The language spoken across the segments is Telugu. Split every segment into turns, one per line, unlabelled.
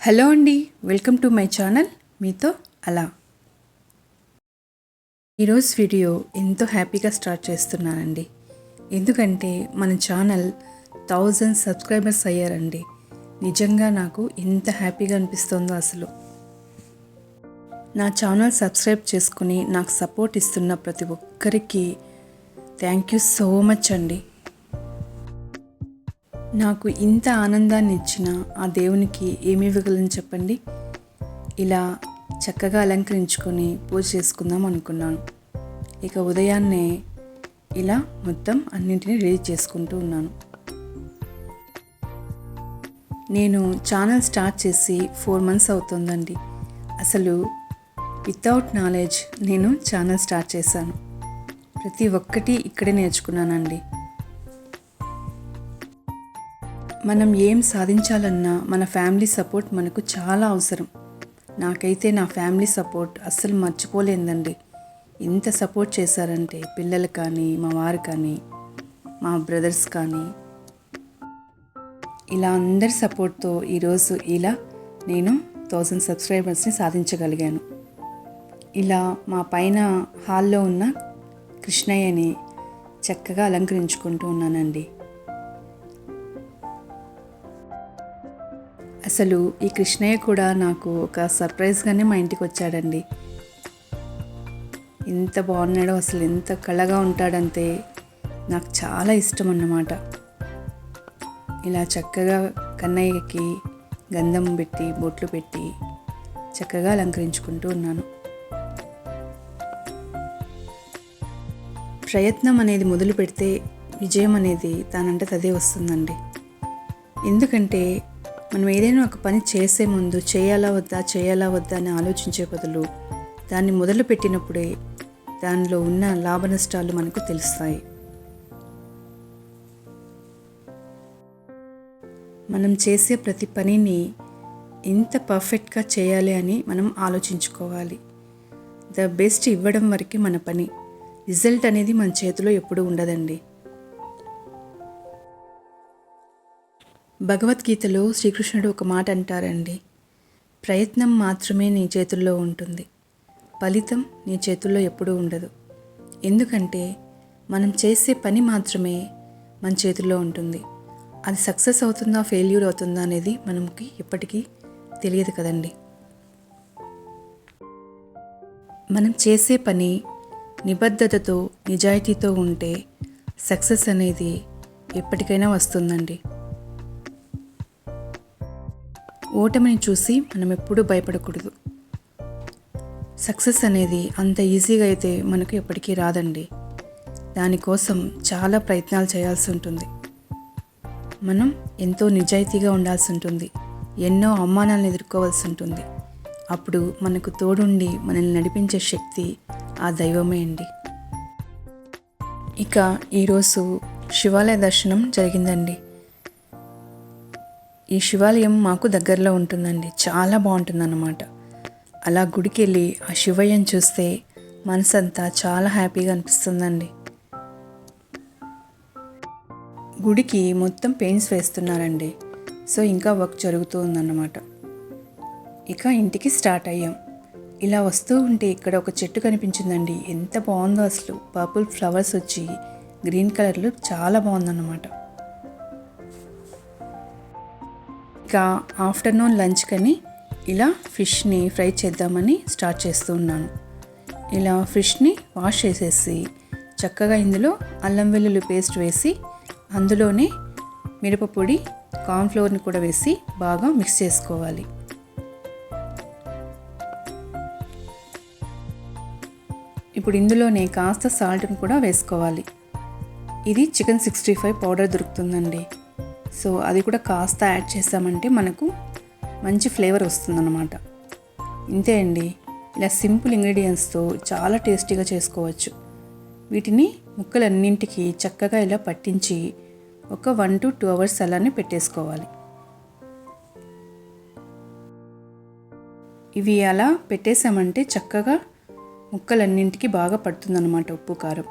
హలో అండి, వెల్కమ్ టు మై ఛానల్ మీతో అలా. ఈరోజు వీడియో ఎంతో హ్యాపీగా స్టార్ట్ చేస్తున్నానండి. ఎందుకంటే మన ఛానల్ 1000 సబ్స్క్రైబర్స్ అయ్యారండి. నిజంగా నాకు ఎంత హ్యాపీగా అనిపిస్తుందో అసలు. నా ఛానల్ సబ్స్క్రైబ్ చేసుకుని నాకు సపోర్ట్ ఇస్తున్న ప్రతి ఒక్కరికి థ్యాంక్ యూ సో మచ్ అండి. నాకు ఇంత ఆనందాన్ని ఇచ్చిన ఆ దేవునికి ఏమి ఇవ్వగలను చెప్పండి. ఇలా చక్కగా అలంకరించుకొని పూజ చేసుకుందాం అనుకున్నాను. ఇక ఉదయాన్నే ఇలా మొత్తం అన్నింటినీ రెడీ చేసుకుంటూ ఉన్నాను. నేను ఛానల్ స్టార్ట్ చేసి 4 months అవుతుందండి. అసలు వితౌట్ నాలెడ్జ్ నేను ఛానల్ స్టార్ట్ చేశాను. ప్రతి ఒక్కటి ఇక్కడే నేర్చుకున్నానండి. మనం ఏం సాధించాలన్నా మన ఫ్యామిలీ సపోర్ట్ మనకు చాలా అవసరం. నాకైతే నా ఫ్యామిలీ సపోర్ట్ అస్సలు మర్చిపోలేదండి. ఎంత సపోర్ట్ చేశారంటే పిల్లలు కానీ, మా వారు కానీ, మా బ్రదర్స్ కానీ, ఇలా అందరి సపోర్ట్తో ఈరోజు ఇలా నేను 1000 సబ్స్క్రైబర్స్ని సాధించగలిగాను. ఇలా మా పైన హాల్లో ఉన్న కృష్ణయ్యని చక్కగా అలంకరించుకుంటూ ఉన్నానండి. అసలు ఈ కృష్ణయ్య కూడా నాకు ఒక సర్ప్రైజ్గానే మా ఇంటికి వచ్చాడండి. ఎంత బాగున్నాడో, అసలు ఎంత కళగా ఉంటాడంటే నాకు చాలా ఇష్టం అన్నమాట. ఇలా చక్కగా కన్నయ్యకి గంధం పెట్టి బొట్లు పెట్టి చక్కగా అలంకరించుకుంటూ ఉన్నాను. ప్రయత్నం అనేది మొదలు పెడితే విజయం అనేది దానంటే అదే వస్తుందండి. ఎందుకంటే మనం ఏదైనా ఒక పని చేసే ముందు చేయాలా వద్దా అని ఆలోచించే బదులు దాన్ని మొదలు పెట్టినప్పుడే దానిలో ఉన్న లాభ నష్టాలు మనకు తెలుస్తాయి. మనం చేసే ప్రతి పనిని ఎంత పర్ఫెక్ట్గా చేయాలి అని మనం ఆలోచించుకోవాలి. ద బెస్ట్ ఇవ్వడం వరకే మన పని. రిజల్ట్ అనేది మన చేతిలో ఎప్పుడూ ఉండదండి. భగవద్గీతలో శ్రీకృష్ణుడు ఒక మాట అంటారండి, ప్రయత్నం మాత్రమే నీ చేతుల్లో ఉంటుంది, ఫలితం నీ చేతుల్లో ఎప్పుడూ ఉండదు. ఎందుకంటే మనం చేసే పని మాత్రమే మన చేతుల్లో ఉంటుంది. అది సక్సెస్ అవుతుందా ఫెయిల్యూర్ అవుతుందా అనేది మనకి ఎప్పటికీ తెలియదు కదండి. మనం చేసే పని నిబద్ధతతో నిజాయితీతో ఉంటే సక్సెస్ అనేది ఎప్పటికైనా వస్తుందండి. ఓటమిని చూసి మనం ఎప్పుడూ భయపడకూడదు. సక్సెస్ అనేది అంత ఈజీగా అయితే మనకు ఎప్పటికీ రాదండి. దానికోసం చాలా ప్రయత్నాలు చేయాల్సి ఉంటుంది. మనం ఎంతో నిజాయితీగా ఉండాల్సి ఉంటుంది. ఎన్నో అవమానాలను ఎదుర్కోవాల్సి ఉంటుంది. అప్పుడు మనకు తోడుండి మనల్ని నడిపించే శక్తి ఆ దైవమే అండి. ఇక ఈరోజు శివాలయ దర్శనం జరిగిందండి. ఈ శివాలయం మాకు దగ్గరలో ఉంటుందండి. చాలా బాగుంటుందన్నమాట. అలా గుడికి వెళ్ళి ఆ శివయ్యను చూస్తే మనసంతా చాలా హ్యాపీగా అనిపిస్తుందండి. గుడికి మొత్తం పెయింట్స్ వేస్తున్నారండి. సో ఇంకా వర్క్ జరుగుతూ ఉందన్నమాట. ఇక ఇంటికి స్టార్ట్ అయ్యాం. ఇలా వస్తూ ఉంటే ఇక్కడ ఒక చెట్టు కనిపించిందండి. ఎంత బాగుందో అసలు. పర్పుల్ ఫ్లవర్స్ వచ్చి గ్రీన్ కలర్లో చాలా బాగుందన్నమాట. ఇక ఆఫ్టర్నూన్ లంచ్ కని ఇలా ఫిష్ని ఫ్రై చేద్దామని స్టార్ట్ చేస్తూ ఉన్నాను. ఇలా ఫిష్ని వాష్ చేసేసి చక్కగా ఇందులో అల్లం వెల్లుల్లి పేస్ట్ వేసి అందులోనే మిరపపొడి, కార్న్ఫ్లోర్ని కూడా వేసి బాగా మిక్స్ చేసుకోవాలి. ఇప్పుడు ఇందులోనే కాస్త సాల్ట్ని కూడా వేసుకోవాలి. ఇది చికెన్ 65 పౌడర్ దొరుకుతుందండి. సో అది కూడా కాస్త యాడ్ చేసామంటే మనకు మంచి ఫ్లేవర్ వస్తుందన్నమాట. ఇంతే అండి. ఇలా సింపుల్ ఇంగ్రీడియంట్స్తో చాలా టేస్టీగా చేసుకోవచ్చు. వీటిని ముక్కలన్నింటికి చక్కగా ఇలా పట్టించి ఒక 1 to 2 hours అలానే పెట్టేసుకోవాలి. ఇవి అలా పెట్టేసామంటే చక్కగా ముక్కలన్నింటికి బాగా పడుతుందన్నమాట ఉప్పు కారం.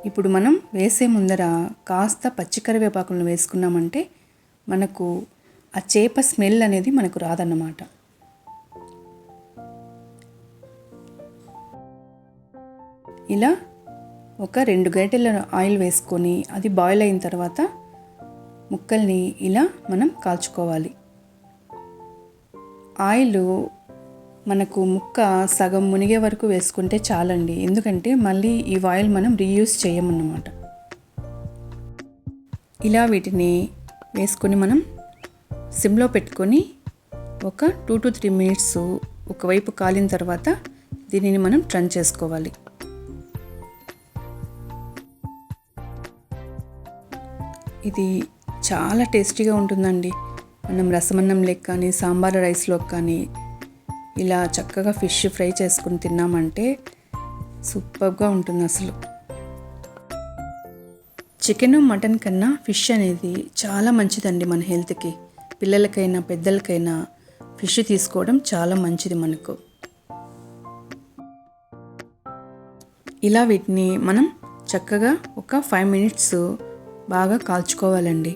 ఇప్పుడు మనం వేసే ముందర కాస్త పచ్చికరివేపాకులను వేసుకున్నామంటే మనకు ఆ చేప స్మెల్ అనేది మనకు రాదన్నమాట. ఇలా ఒక 2 గరిటెల ఆయిల్ వేసుకొని అది బాయిల్ అయిన తర్వాత ముక్కల్ని ఇలా మనం కాల్చుకోవాలి. ఆయిల్ మనకు ముక్క సగం మునిగే వరకు వేసుకుంటే చాలండి, ఎందుకంటే మళ్ళీ ఈ ఆయిల్ మనం రీయూజ్ చేయమన్నమాట. ఇలా వీటిని వేసుకొని మనం సిమ్లో పెట్టుకొని ఒక 2 to 3 మినిట్స్ ఒకవైపు కాలిన తర్వాత దీనిని మనం టర్న్ చేసుకోవాలి. ఇది చాలా టేస్టీగా ఉంటుందండి. మనం రసమన్నంలోకి కానీ సాంబార్ రైస్లోకి కానీ ఇలా చక్కగా ఫిష్ ఫ్రై చేసుకుని తిన్నామంటే సూపర్గా ఉంటుంది అసలు. చికెన్ మటన్ కన్నా ఫిష్ అనేది చాలా మంచిదండి మన హెల్త్కి. పిల్లలకైనా పెద్దలకైనా ఫిష్ తీసుకోవడం చాలా మంచిది మనకు. ఇలా వీటిని మనం చక్కగా ఒక 5 మినిట్స్ బాగా కాల్చుకోవాలండి.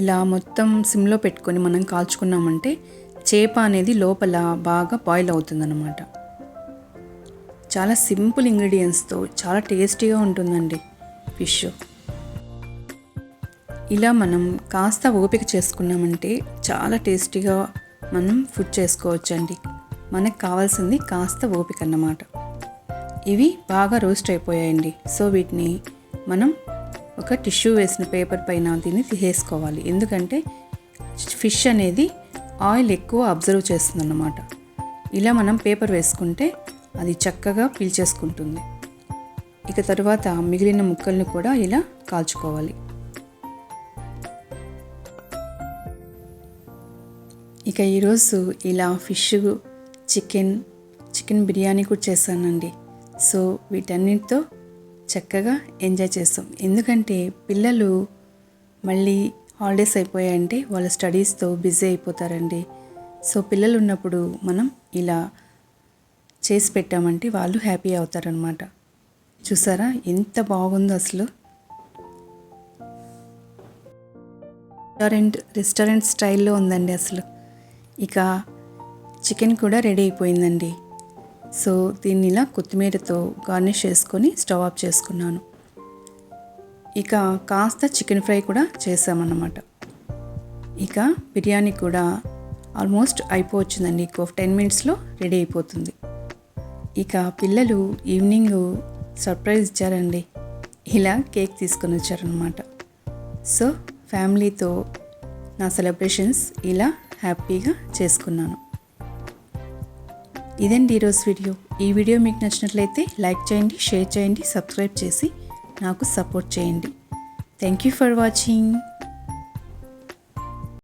ఇలా మొత్తం సిమ్లో పెట్టుకొని మనం కాల్చుకున్నామంటే చేప అనేది లోపల బాగా బాయిల్ అవుతుందన్నమాట. చాలా సింపుల్ ఇంగ్రీడియంట్స్తో చాలా టేస్టీగా ఉంటుందండి ఫిష్. ఇలా మనం కాస్త ఓపిక చేసుకున్నామంటే చాలా టేస్టీగా మనం ఫుడ్ చేసుకోవచ్చండి. మనకు కావాల్సింది కాస్త ఓపిక అన్నమాట. ఇవి బాగా రోస్ట్ అయిపోయాయండి. సో వీటిని మనం ఒక టిష్యూ వేసిన పేపర్ పైన దీన్ని తీసేసుకోవాలి, ఎందుకంటే ఫిష్ అనేది ఆయిల్ ఎక్కువ అబ్జర్వ్ చేస్తుందన్నమాట. ఇలా మనం పేపర్ వేసుకుంటే అది చక్కగా పీల్చేసుకుంటుంది. ఇక తర్వాత మిగిలిన ముక్కల్ని కూడా ఇలా కాల్చుకోవాలి. ఇక ఈరోజు ఇలా ఫిష్ చికెన్ బిర్యానీ కూడా చేశానండి. సో వీటన్నిటితో చక్కగా ఎంజాయ్ చేస్తాం, ఎందుకంటే పిల్లలు మళ్ళీ హాలిడేస్ అయిపోయాయంటే వాళ్ళ స్టడీస్తో బిజీ అయిపోతారండి. సో పిల్లలు ఉన్నప్పుడు మనం ఇలా చేసి పెట్టామంటే వాళ్ళు హ్యాపీ అవుతారనమాట. చూసారా ఎంత బాగుందో అసలు. రెస్టారెంట్ స్టైల్లో ఉందండి అసలు. ఇక చికెన్ కూడా రెడీ అయిపోయిందండి. సో దీన్ని ఇలా కొత్తిమీరతో గార్నిష్ చేసుకొని స్టవ్ ఆఫ్ చేసుకున్నాను. ఇక కాస్త చికెన్ ఫ్రై కూడా చేసామన్నమాట. ఇక బిర్యానీ కూడా ఆల్మోస్ట్ అయిపోవచ్చిందండి. 10 మినిట్స్లో రెడీ అయిపోతుంది. ఇక పిల్లలు ఈవినింగ్ సర్ప్రైజ్ ఇచ్చారండి. ఇలా కేక్ తీసుకొని వచ్చారనమాట. సో ఫ్యామిలీతో నా సెలబ్రేషన్స్ ఇలా హ్యాపీగా చేసుకున్నాను. ఇదండి ఈరోజు వీడియో. ఈ వీడియో మీకు నచ్చినట్లయితే లైక్ చేయండి, షేర్ చేయండి, సబ్స్క్రైబ్ చేసి నాకు సపోర్ట్ చేయండి. Thank you for watching.